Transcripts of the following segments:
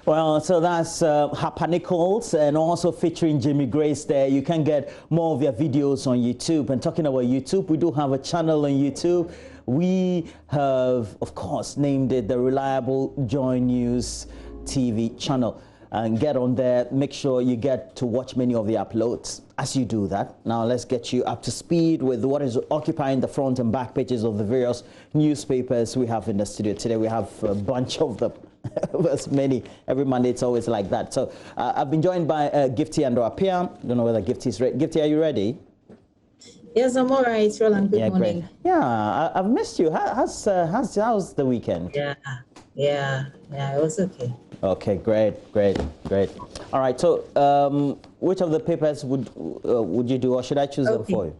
Well, so that's Harper Nichols and also featuring Jimmy Grace there. You can get more of their videos on YouTube. And talking about YouTube, we do have a channel on YouTube. We have, of course, named it the Reliable JoyNews TV channel. And get on there, make sure you get to watch many of the uploads. As you do that, now let's get you up to speed with what is occupying the front and back pages of the various newspapers we have in the studio. Today we have a bunch of them. There's many. Every Monday it's always like that. So I've been joined by Gifty and Apia. Don't know whether Gifty is ready. Gifty, are you ready? Yes, I'm all right, Roland. Good morning. Great. Yeah, I've missed you. How's the weekend? Yeah, it was okay. Okay, great. All right, so which of the papers would you do, or should I choose them for you?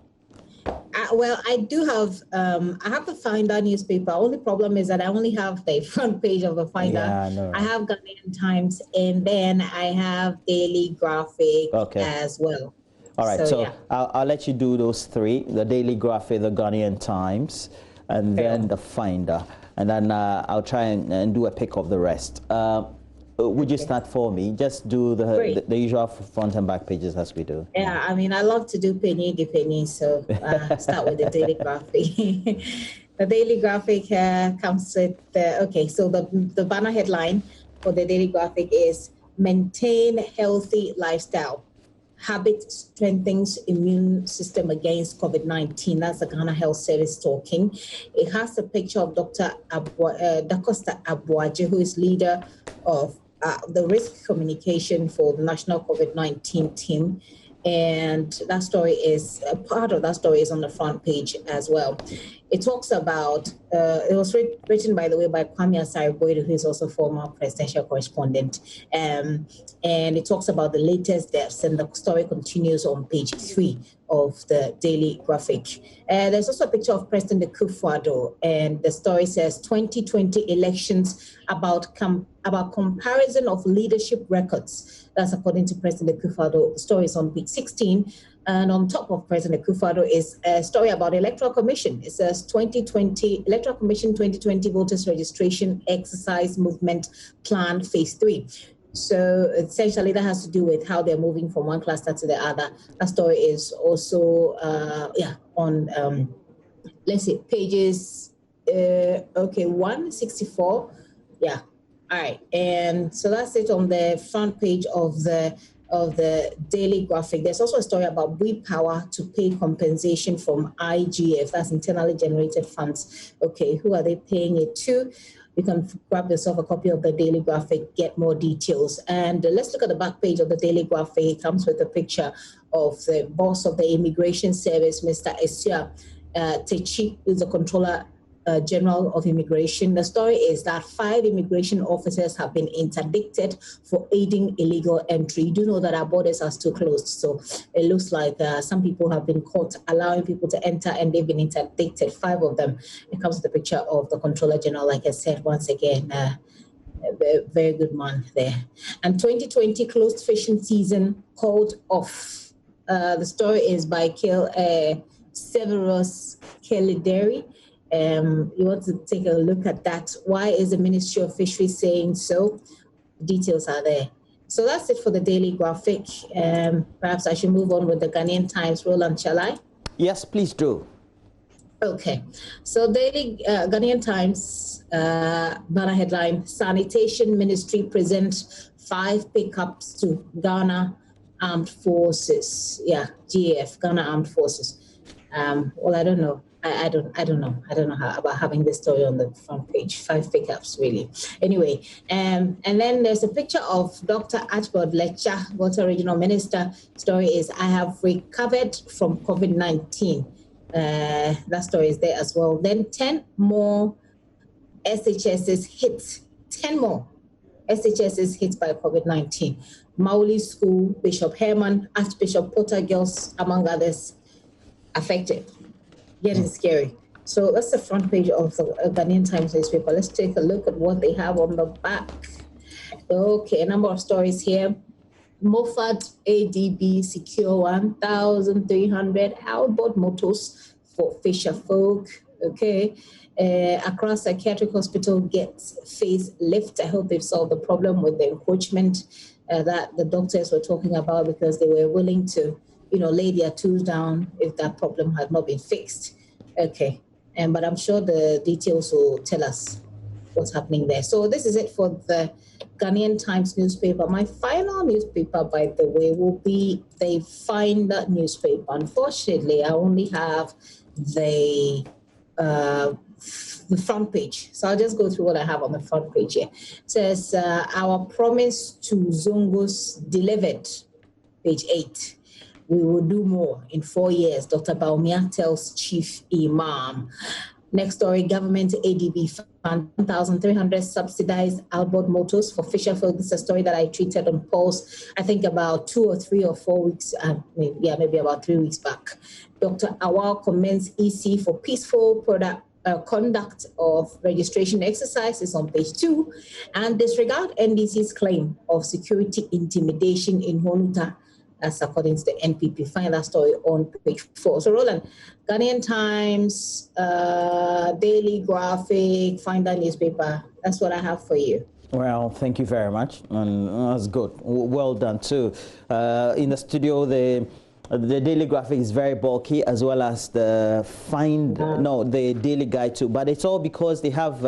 Well, I do have, I have the Finder newspaper. Only problem is that I only have the front page of the Finder. Yeah, no. I have Ghanaian Times, and then I have Daily Graphic as well. All right, so yeah. I'll let you do those three, the Daily Graphic, the Ghanaian Times, and then the Finder. And then I'll try and do a pick of the rest. Would you start for me? Just do the usual front and back pages as we do. Yeah, I mean, I love to do penny, so start with the Daily Graphic. The Daily Graphic comes with so the banner headline for the Daily Graphic is "Maintain Healthy Lifestyle. Habit strengthens immune system against COVID-19." That's the Ghana Health Service talking. It has a picture of Dr. Dacosta Abuaje, who is leader of the risk communication for the national COVID-19 team. And that story is, part of that story is on the front page as well. It talks about, it was written, by the way, by Kwame Asare-Boyd, who is also former presidential correspondent. And it talks about the latest deaths, and the story continues on page 3 of the Daily Graphic. There's also a picture of President Akufo-Addo, and the story says 2020 elections about comparison of leadership records. That's according to President Akufo-Addo. The story is on page 16. And on top of President Akufo-Addo is a story about Electoral Commission. It says 2020 Electoral Commission 2020 voters registration exercise movement plan phase 3. So essentially that has to do with how they're moving from one cluster to the other. That story is also on let's see, pages 164. Yeah. All right. And so that's it on the front page of the Daily Graphic. There's also a story about We Power to pay compensation from IGF, that's internally generated funds. Okay, who are they paying it to? You can grab yourself a copy of the Daily Graphic, get more details. And let's look at the back page of the Daily Graphic. It comes with a picture of the boss of the Immigration Service, Mr. Esia Techi, who's the Controller General of Immigration. The story is that 5 immigration officers have been interdicted for aiding illegal entry. You do know that our borders are still closed, so it looks like some people have been caught allowing people to enter, and they've been interdicted, 5 of them. It comes with a picture of the Controller General, like I said, once again, a very good man there. And 2020 closed fishing season called off. The story is by Severus Kelideri. You want to take a look at that. Why is the Ministry of Fisheries saying so? Details are there. So that's it for the Daily Graphic. Perhaps I should move on with the Ghanaian Times. Roland, shall I? Yes, please do. Okay. So Daily Ghanaian Times banner headline: Sanitation Ministry present 5 pickups to Ghana Armed Forces. Yeah, GAF, Ghana Armed Forces. Well, I don't know. I don't know about having this story on the front page. 5 pickups, really. Anyway, and then there's a picture of Dr. Archibald Lecha, Water Regional Minister. Story is, I have recovered from COVID-19. That story is there as well. Then 10 more SHSs hit. 10 more SHSs hit by COVID-19. Mauli School, Bishop Herman, Archbishop Potter Girls, among others, affected. Getting scary. So that's the front page of the Ghanaian Times newspaper. Let's take a look at what they have on the back. Okay, a number of stories here. Moffat ADB secure 1,300 outboard motors for fisher folk. Okay. Accra Psychiatric Hospital gets facelift. I hope they've solved the problem with the encroachment that the doctors were talking about, because they were willing to, lay their tools down if that problem had not been fixed. Okay. But I'm sure the details will tell us what's happening there. So this is it for the Ghanaian Times newspaper. My final newspaper, by the way, will be the Finder newspaper. Unfortunately, I only have the front page. So I'll just go through what I have on the front page here. It says, our promise to Zongos delivered, page 8. We will do more in 4 years, Dr. Bawumia tells Chief Imam. Next story, government ADB fund 1,300 subsidized outboard motors for fisher folk. This is a story that I tweeted on Pulse, I think about 2 or 3 or 4 weeks, maybe about 3 weeks back. Dr. Awal commends EC for peaceful conduct of registration exercises on page 2, and disregard NDC's claim of security intimidation in Honuta. That's according to the NPP. Find that story on page 4. So Roland, Ghanaian Times, Daily Graphic, Finder newspaper. That's what I have for you. Well, thank you very much, and that's good. Well done too. In the studio, the Daily Graphic is very bulky, as well as the the Daily Guide too. But it's all because they have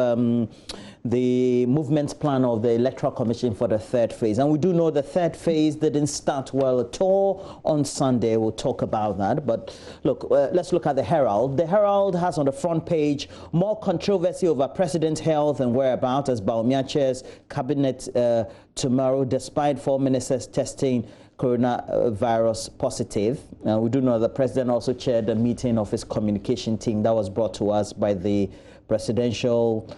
the movement plan of the Electoral Commission for the third phase. And we do know the third phase didn't start well at all on Sunday. We'll talk about that. But look, let's look at the Herald. The Herald has on the front page more controversy over president's health and whereabouts as Bawumia chairs cabinet tomorrow, despite 4 ministers testing coronavirus positive. We do know the president also chaired a meeting of his communication team that was brought to us by the presidential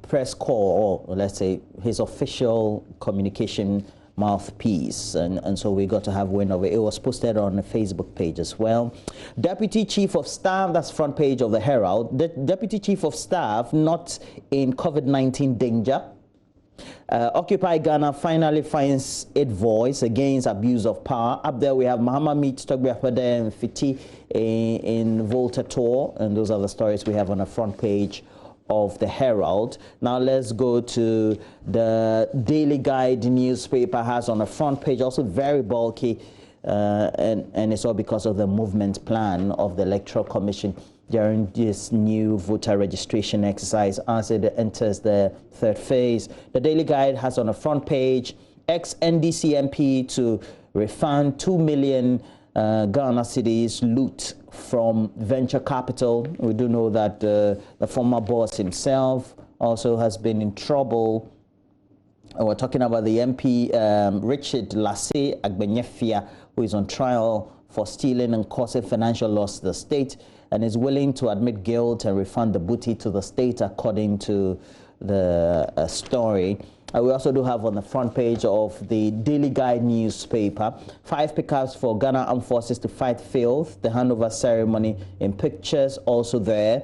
press corps, or let's say his official communication mouthpiece, and so we got to have wind of it. It was posted on the Facebook page as well. Deputy Chief of Staff, that's front page of the Herald. The Deputy Chief of Staff not in COVID-19 danger. Occupy Ghana finally finds its voice against abuse of power. Up there we have Muhammad Meet, Stogbiapade and Fiti in Volta Tour, and those are the stories we have on the front page of the Herald. Now let's go to the Daily Guide newspaper. Has on the front page, also very bulky, and it's all because of the movement plan of the Electoral Commission during this new voter registration exercise as it enters the third phase. The Daily Guide has on the front page, ex-NDC MP to refund 2 million Ghana cedis loot from venture capital. We do know that the former boss himself also has been in trouble. We're talking about the MP Richard Lasse Agbenyefia, who is on trial for stealing and causing financial loss to the state, and is willing to admit guilt and refund the booty to the state, according to the story. We also do have on the front page of the Daily Guide newspaper, 5 pickups for Ghana Armed Forces to fight filth, the handover ceremony in pictures also there.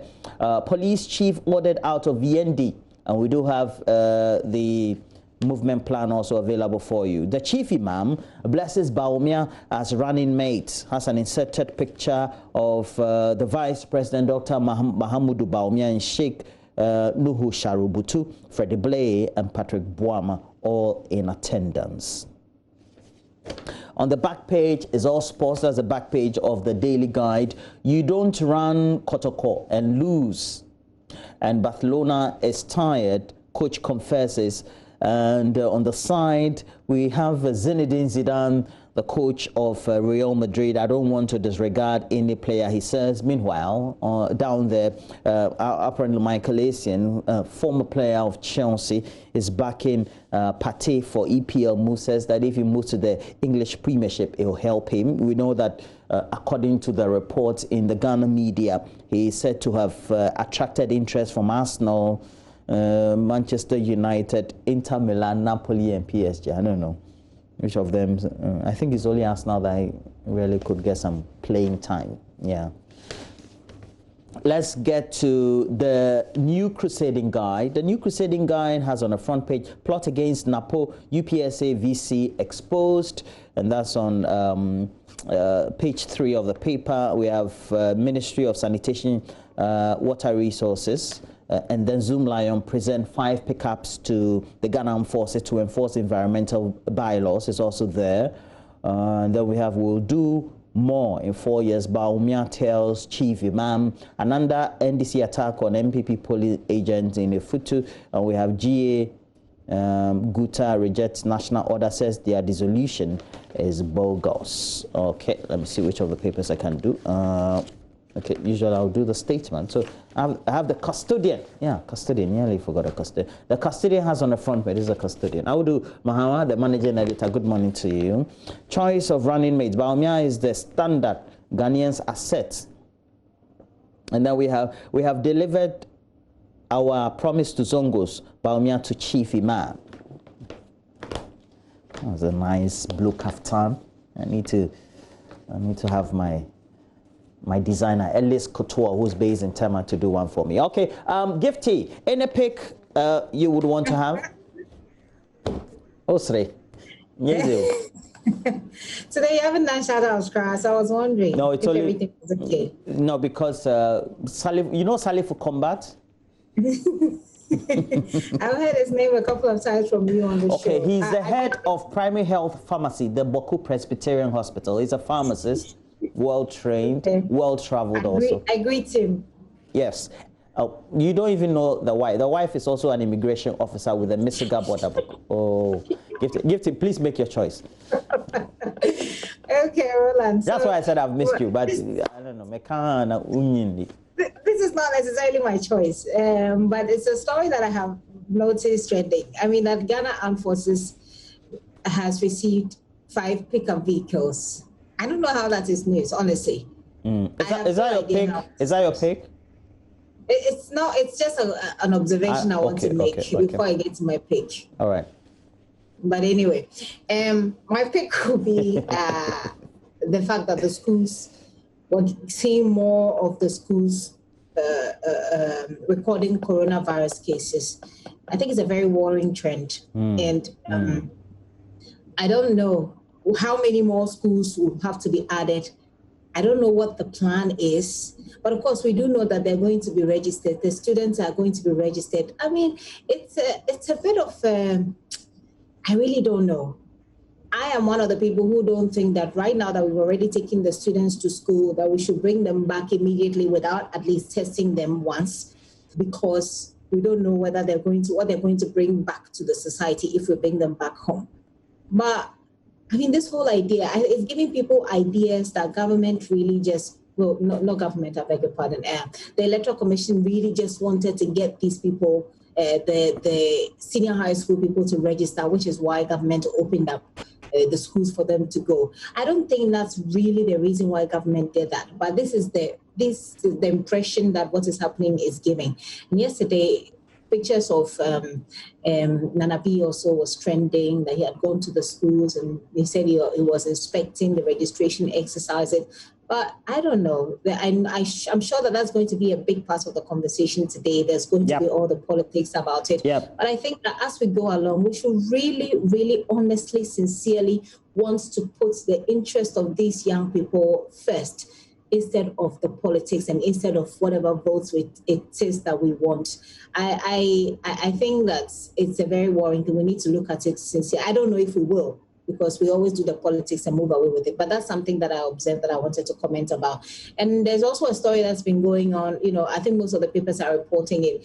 Police chief ordered out of VND, and we do have the movement plan also available for you. The Chief Imam blesses Bawumia as running mate, has an inserted picture of the Vice President Dr. Mahamudu Bawumia and Sheikh Nuhu Sharubutu, Freddie Blay and Patrick Boama, all in attendance. On the back page is all sports. That's the back page of the Daily Guide. You don't run Kotoko and lose, and Barcelona is tired, coach confesses. And on the side, we have Zinedine Zidane, the coach of Real Madrid. I don't want to disregard any player, he says. Meanwhile, down there, apparently Michael Essien, former player of Chelsea, is backing Partey for EPL move, says that if he moves to the English Premiership, it will help him. We know that, according to the reports in the Ghana media, he is said to have attracted interest from Arsenal, Manchester United, Inter Milan, Napoli, and PSG. I don't know which of them. I think it's only Arsenal that I really could get some playing time. Yeah. let's get to the new crusading guide. The new crusading guide has on the front page, plot against NAPO, UPSA VC exposed, and that's on page 3 of the paper. We have Ministry of Sanitation, Water Resources, and then Zoom Lion present 5 pickups to the Ghana Armed Forces to enforce environmental bylaws. It's also there. And then we have Will Do More in 4 years. Bawumia tells Chief Imam. Another NDC attack on MPP police agents in Ifutu. And we have GA Guta rejects national order, says their dissolution is bogus. Okay, let me see which of the papers I can do. Okay, usually I'll do the statement. So I have the custodian. Yeah, custodian. Nearly forgot a custodian. The custodian has on the front page. This is a custodian. I will do Mahama, the managing editor. Good morning to you. Choice of running mates. Bawumia is the standard Ghanaians asset. And then we have delivered our promise to Zongos. Bawumia to Chief Imam. That was a nice blue kaftan. I need to have my designer, Ellis Couture, who's based in Tema, to do one for me. Okay, Gifty, any pick you would want to have? Osre. Today you haven't done shout-outs, Crass. I was wondering if everything was okay. No, because Salif, you know Salif for combat? I've heard his name a couple of times from you on the show. Okay, he's the head of primary health pharmacy, the Boku Presbyterian Hospital. He's a pharmacist. Well-trained, well-traveled also. I greet him. Yes. You don't even know the wife. The wife is also an immigration officer with the Michigan border. Oh, Gifty, please make your choice. Okay, Roland. That's why I said I've missed you, but I don't know. This is not necessarily my choice, but it's a story that I have noticed trending. I mean, that Ghana Armed Forces has received 5 pickup vehicles. I don't know how that is news, honestly. Is that your pick? Is that your pick? It's not. It's just an observation I want to make before I get to my pick. All right. But anyway, my pick would be the fact that the schools, we're seeing more of the schools recording coronavirus cases. I think it's a very worrying trend. And I don't know how many more schools will have to be added. I don't know what the plan is, but of course we do know that they're going to be registered. The students are going to be registered. I mean, it's a bit of, I really don't know. I am one of the people who don't think that right now that we've already taken the students to school, that we should bring them back immediately without at least testing them once, because we don't know whether what they're going to bring back to the society if we bring them back home. But I mean, this whole idea is giving people ideas that government really just, well, not government, I beg your pardon. The Electoral Commission really just wanted to get these people, the senior high school people, to register, which is why government opened up the schools for them to go. I don't think that's really the reason why government did that, but this is the impression that what is happening is giving. And yesterday, pictures of Nana B also was trending, that he had gone to the schools and he said he was inspecting the registration exercises. But I don't know. I'm sure that that's going to be a big part of the conversation today. There's going to be all the politics about it. But I think that as we go along, we should really, really honestly, sincerely want to put the interest of these young people first, instead of the politics and instead of whatever votes it is that we want. I think that it's a very worrying thing. We need to look at it sincerely. I don't know if we will, because we always do the politics and move away with it. But that's something that I observed that I wanted to comment about. And there's also a story that's been going on. You know, I think most of the papers are reporting it.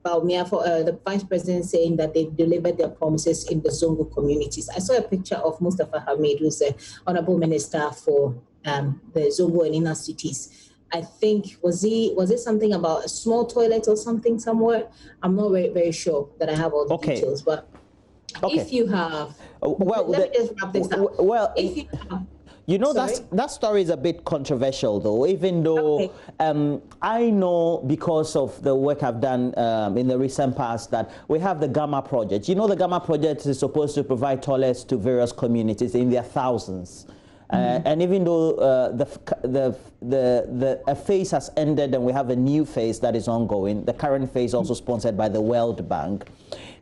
Bawumia, the vice president, saying that they've delivered their promises in the Zongo communities. I saw a picture of Mustafa Hamid, who's the honorable minister for the Zongo and inner cities. I think, was it something about a small toilet or something somewhere? I'm not very, very sure that I have all the details, but if you have, let me just wrap this up. Well, if you have, you know, that story is a bit controversial, though, even though I know, because of the work I've done in the recent past, that we have the Gamma Project. You know, the Gamma Project is supposed to provide toilets to various communities in their thousands. And even though a phase has ended and we have a new phase that is ongoing, the current phase also sponsored by the World Bank,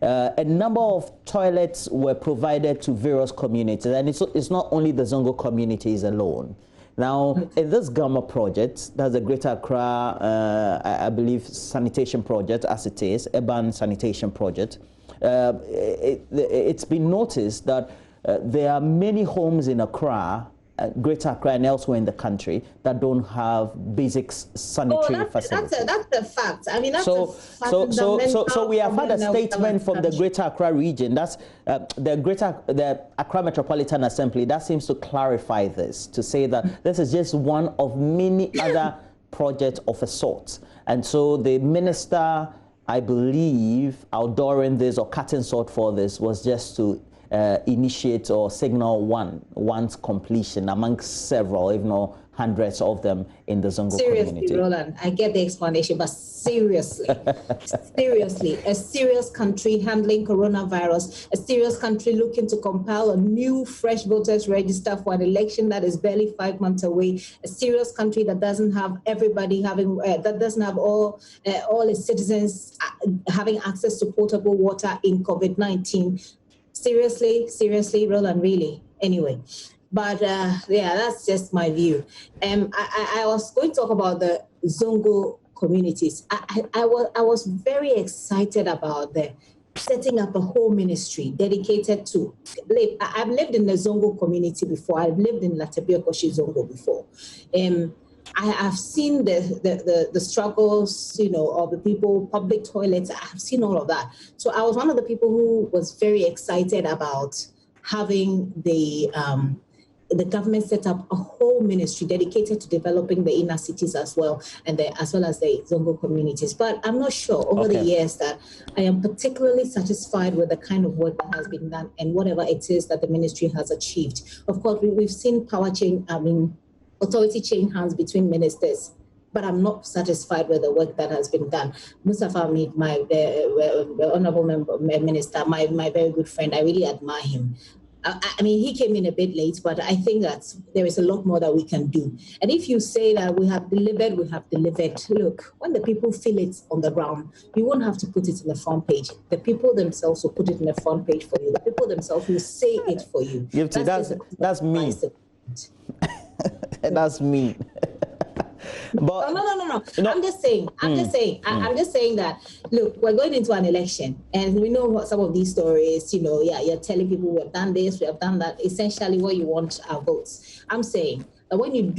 a number of toilets were provided to various communities, and it's not only the Zongo communities alone. Now, in this Gamma project, that's the Greater Accra, I believe, Sanitation Project, as it is, Urban Sanitation Project, it's been noticed that there are many homes in Accra, Greater Accra and elsewhere in the country that don't have basic sanitary facilities. That's a fact. I mean, that's so we have had a statement from the Greater Accra region. That's the Accra Metropolitan Assembly. That seems to clarify this, to say that this is just one of many other projects of a sort. And so the minister, I believe, outdooring this or cutting short for this was just to initiate or signal one's completion amongst several, if not hundreds of them in the Zongo community. Seriously, Roland, I get the explanation, but seriously, seriously, a serious country handling coronavirus, a serious country looking to compile a new fresh voters register for an election that is barely 5 months away, a serious country that doesn't have everybody having, that doesn't have all its citizens having access to potable water in COVID-19. Seriously, Roland, really. Anyway, but yeah, that's just my view. I was going to talk about the Zongo communities. I was very excited about the setting up a whole ministry dedicated to live. I've lived in the Zongo community before. I've lived in Latebiokoshi Zongo before. I have seen the struggles, you know, of the people, public toilets. I have seen all of that. So I was one of the people who was very excited about having the government set up a whole ministry dedicated to developing the inner cities as well, and as well as the Zongo communities. But I'm not sure over the years that I am particularly satisfied with the kind of work that has been done and whatever it is that the ministry has achieved. Of course, we've seen power change, authority change hands between ministers, but I'm not satisfied with the work that has been done. Mustafa Hamid, my honorable minister, my very good friend, I really admire him. I mean, he came in a bit late, but I think that there is a lot more that we can do. And if you say that we have delivered, look, when the people feel it on the ground, you won't have to put it in the front page. The people themselves will put it in the front page for you. The people themselves will say it for you. That's me. That's me. But no. I'm just saying that, look, we're going into an election and we know what some of these stories, you know, you're telling people we have done this, we have done that. Essentially what you want are votes. I'm saying that when you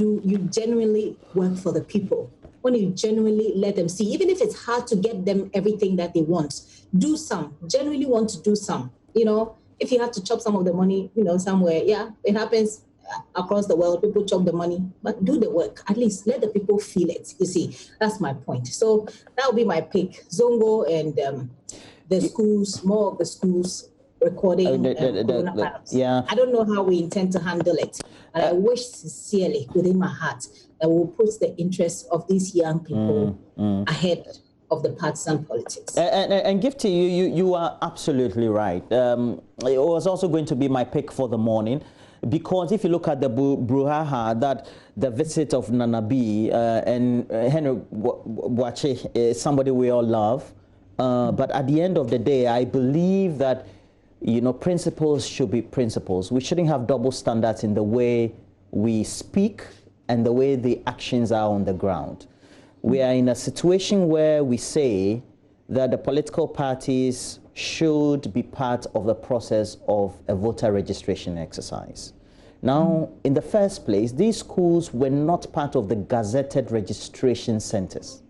genuinely work for the people, when you genuinely let them see, even if it's hard to get them everything that they want, do some, genuinely want to do some, you know, if you have to chop some of the money, you know, somewhere, yeah, it happens. Across the world, people chop the money, but do the work. At least let the people feel it. You see, that's my point. So that would be my pick. Zongo and the schools, more of the schools recording coronavirus. Yeah. I don't know how we intend to handle it, but I wish sincerely within my heart that we'll put the interests of these young people ahead of the partisan politics. And Gifty, you are absolutely right. It was also going to be my pick for the morning. Because if you look at the brouhaha, that the visit of Nana B and Henry Boache is somebody we all love. But at the end of the day, I believe that, you know, principles should be principles. We shouldn't have double standards in the way we speak and the way the actions are on the ground. We are in a situation where we say that the political parties should be part of the process of a voter registration exercise. Now, in the first place, these schools were not part of the gazetted registration centers.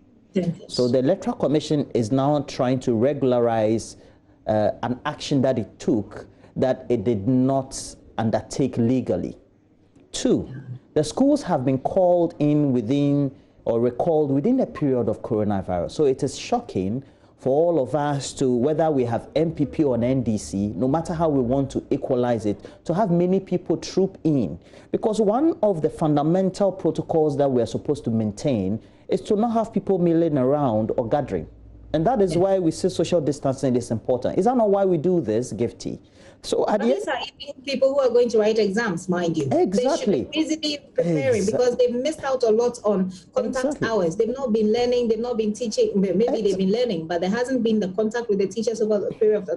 So the Electoral Commission is now trying to regularize an action that it took that it did not undertake legally. Two, the schools have been called in within or recalled within a period of coronavirus. So it is shocking for all of us to, whether we have MPP or an NDC, no matter how we want to equalize it, to have many people troop in. Because one of the fundamental protocols that we are supposed to maintain is to not have people milling around or gathering. And that is why we say social distancing is important. Is that not why we do this, Gifty? So but these are even people who are going to write exams, mind you. Exactly. They should be busily preparing because they've missed out a lot on contact hours. They've not been learning, they've not been teaching. Maybe they've been learning, but there hasn't been the contact with the teachers over a period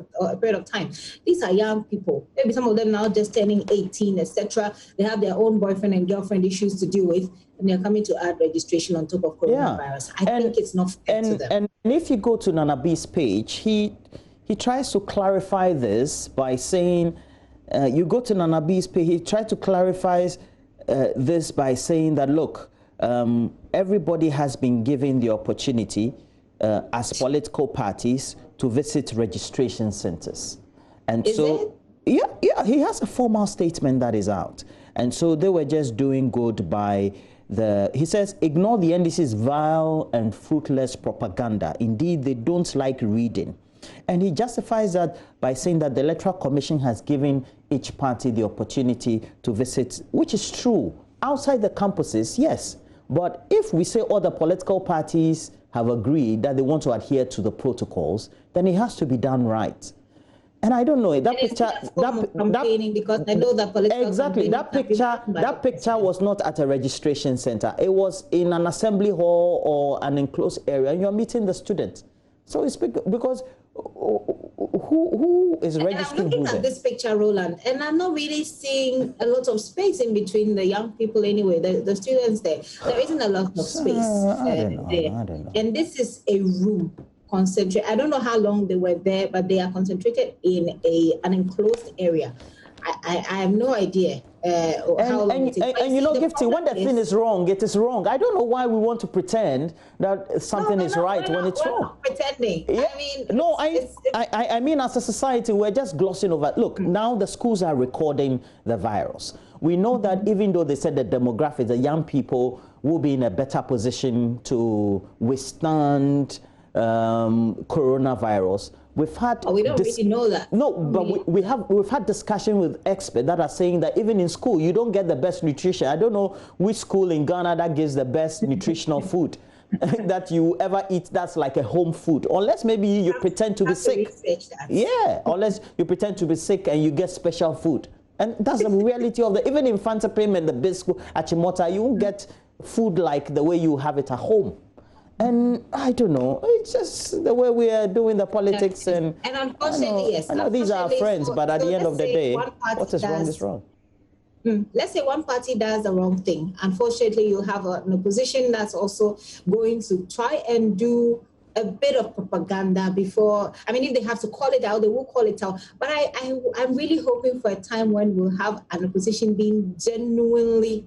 of time. These are young people. Maybe some of them now just turning 18, etc. They have their own boyfriend and girlfriend issues to deal with, and they're coming to add registration on top of coronavirus. I think it's not fair to them. And if you go to Nana B's page, he tries to clarify this by saying, you go to Nana B's page, he tried to clarify this by saying that, look, everybody has been given the opportunity as political parties to visit registration centers. And yeah, he has a formal statement that is out. And so they were just doing good by he says, ignore the NDC's vile and fruitless propaganda. Indeed, they don't like reading. And he justifies that by saying that the Electoral Commission has given each party the opportunity to visit, which is true. Outside the campuses, yes. But if we say all the political parties have agreed that they want to adhere to the protocols, then it has to be done right. And I don't know that picture. Because I know that political exactly that picture was not at a registration center. It was in an assembly hall or an enclosed area, and you're meeting the students. So it's because who is registering? I'm looking at this picture, Roland, and I'm not really seeing a lot of space in between the young people anyway, the students there. There isn't a lot of space I don't know. And this is a room concentrated. I don't know how long they were there, but they are concentrated in an enclosed area. I have no idea how long it is. And you know, Gifty, when the thing is wrong, it is wrong. I don't know why we want to pretend that something is right when it's wrong. Not pretending. Yeah. I mean, no, I mean, as a society, we're just glossing over. Look, now the schools are recording the virus. We know that even though they said the demographics, the young people will be in a better position to withstand coronavirus. We've had we don't really know that. No, but we've had discussion with experts that are saying that even in school you don't get the best nutrition. I don't know which school in Ghana that gives the best nutritional food that you ever eat. That's like a home food, unless maybe you pretend to be sick. Yeah, unless you pretend to be sick and you get special food, and that's the reality of even in Fanta Payment, the best school at Chimota, you won't get food like the way you have it at home. And I don't know, it's just the way we are doing the politics. And unfortunately, yes. I know these are our friends, but at the end of the day, what is wrong is wrong. Let's say one party does the wrong thing. Unfortunately, you have an opposition that's also going to try and do a bit of propaganda before. I mean, if they have to call it out, they will call it out. But I'm really hoping for a time when we'll have an opposition being genuinely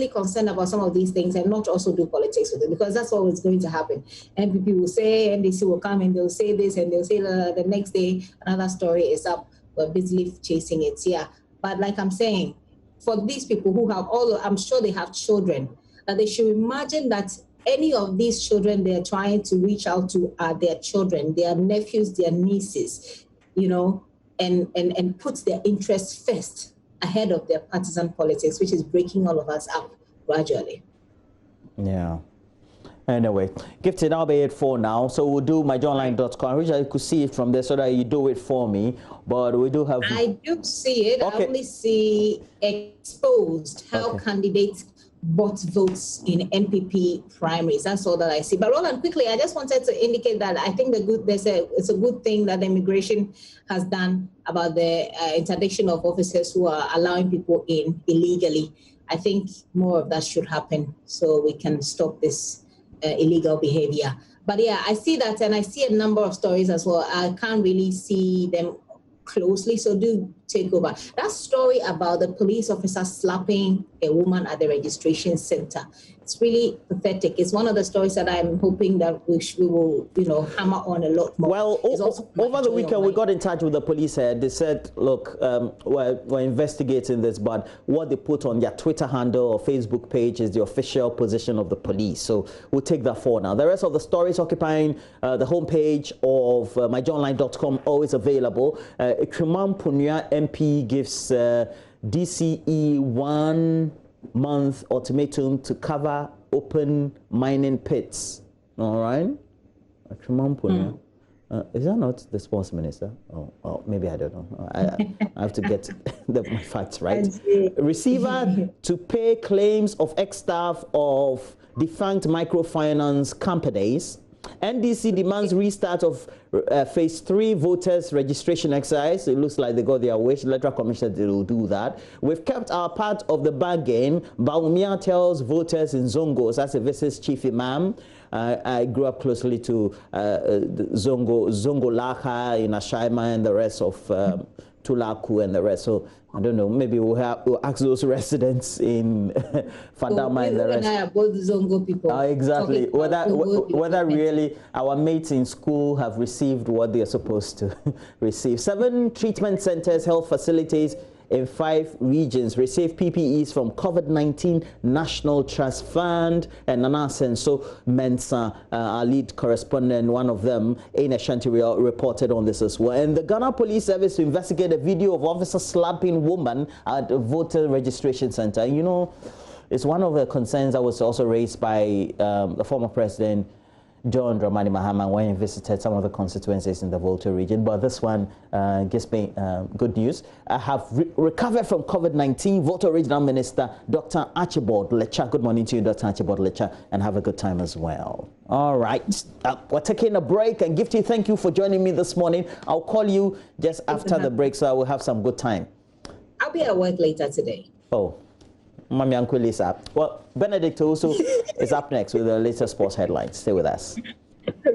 concerned about some of these things and not also do politics with it, because that's always going to happen. MPP will say, NDC will come and they'll say this and they'll say the next day another story is up. We're busily chasing it. Yeah. But like I'm saying, for these people who have I'm sure they have children, that they should imagine that any of these children they're trying to reach out to are their children, their nephews, their nieces, you know, and put their interests first ahead of their partisan politics, which is breaking all of us up gradually. Yeah. Anyway, Gifted, I'll be it for now. So we'll do myjohnline.com. I wish I could see it from there so that you do it for me. But we do have... I do see it. Okay. I only see exposed how candidates bought votes in NPP primaries. That's all that I see. But Roland, quickly, I just wanted to indicate that I think it's a good thing that the immigration has done about the interdiction of officers who are allowing people in illegally. I think more of that should happen so we can stop this illegal behavior. But yeah, I see that, and I see a number of stories as well. I can't really see them closely, so do take over. That story about the police officer slapping a woman at the registration center, it's really pathetic. It's one of the stories that I'm hoping that we will, hammer on a lot more. Well, over the weekend, we got in touch with the police head. They said, look, we're investigating this, but what they put on their Twitter handle or Facebook page is the official position of the police. So we'll take that forward now. The rest of the stories occupying the homepage of myjohnline.com, always available. Ikrimam Punya MP gives DCE 1 month ultimatum to cover open mining pits. All right. Is that not the sports minister? Oh, maybe I don't know. I have to get my facts right. Receiver to pay claims of ex-staff of defunct microfinance companies. NDC demands restart of phase 3 voters registration exercise. It looks like they got their wish. Electoral Commission will do that. We've kept our part of the bargain. Bawumia tells voters in Zongos as a visits chief imam. I grew up closely to Zongo Laka in Ashaima and the rest of Tulaku and the rest. So I don't know. Maybe we'll ask those residents in Fadama and the rest. I are both Zongo people. Exactly. Whether really our mates in school have received what they are supposed to receive. 7 treatment centers, health facilities in 5 regions receive PPEs from COVID-19 National Trust Fund. And Nana Senso Mensa, our lead correspondent, one of them, Aina Shantiria, reported on this as well. And the Ghana Police Service to investigate a video of officer slapping woman at a voter registration center. You know, it's one of the concerns that was also raised by the former president, John Dramani Mahama, when he visited some of the constituencies in the Volta region. But this one gives me good news. I have recovered from COVID-19. Volta Regional Minister Dr. Archibald Lecha. Good morning to you, Dr. Archibald Lecha, and have a good time as well. All right. We're taking a break, and Gifty, thank you for joining me this morning. I'll call you just after the break, so I will have some good time. I'll be at work later today. Oh. Mami Uncle is up. Well, Benedict also is up next with the latest sports headlines. Stay with us.